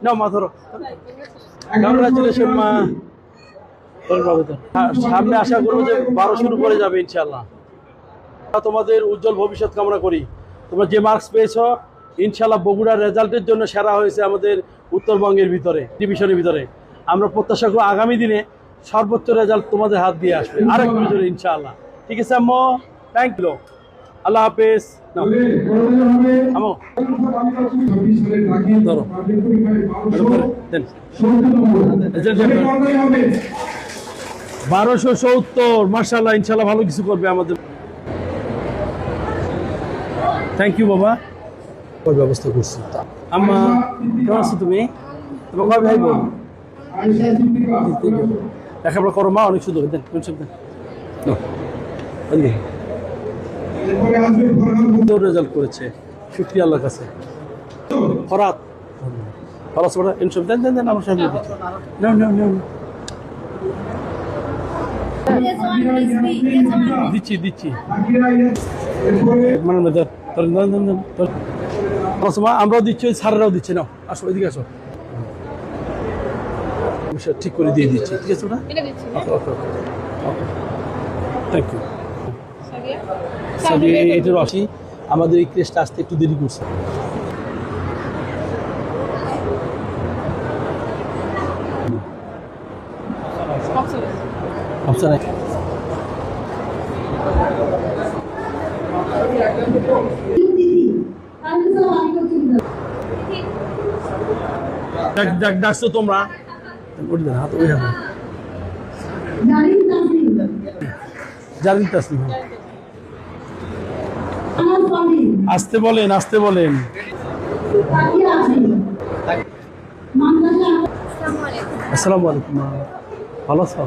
নাও মা ধরো। কংগ্রাচুলেশন মা। সামনে আশা করবো যে 12 শুরু করে যাবে ইনশাল্লাহ। তোমাদের উজ্জ্বল ভবিষ্যৎ কামনা করি। তোমরা যে মার্কস পেয়েছো ইনশাল্লাহ বগুড়ার রেজাল্টের জন্য সেরা হয়েছে আমাদের উত্তরবঙ্গের ভিতরে, ডিভিশনের ভিতরে। আমরা প্রত্যাশা করি আগামী দিনে সর্বোচ্চ রেজাল্ট তোমাদের হাত দিয়ে আসবে আরেকটু ভিতরে ইনশাআল্লাহ। ঠিক আছে আম্মু, থ্যাংক ইউ, আল্লাহ হাফেজ। আমো ধরো 1270, মাশাআল্লাহ, ইনশাআল্লাহ ভালো কিছু করবে আমাদের। থ্যাংক ইউ বাবা, ওই ব্যবস্থা করছি। আম্মা কেমন আছো তুমি? তোমার কয় ভাই বোন? লেখাপড়া করো মা, অনেক সুন্দর। দেন রেজাল্ট করেছে, শুকরিয়া আল্লাহর কাছে। ফরাত ভালো আছে বেটা, ইনশাআল্লাহ। দেন দেন দেন আমার সামনে দিচ্ছি। নাও নাও নাও, দিচ্ছি দিচ্ছি। মানে আমরাও দিচ্ছি, ওই স্যারেরাও দিচ্ছে। নাও আসো, এদিকে আসো, ঠিক করে দিয়ে দিচ্ছি। ঠিক আছে ওটা, থ্যাংক ইউ। এটারও আসি, আমাদের এই ক্রেসটা আসতে একটু দেরি করছে। ডাকছো তোমরা, হাত ওই হাতে জারিন তাসলিম। আসতে বলেন, আসতে বলেন। আসসালামু আলাইকুম, ভালো আছো?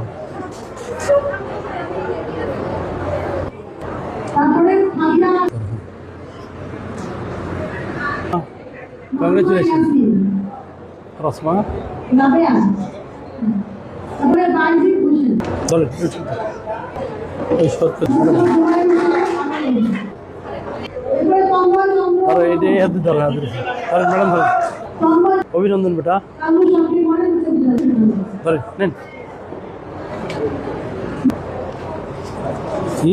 কংগ্রেচুলেশন রসমা। ম্যাডাম অভিনন্দন বেটা, ধরেন নেন। কি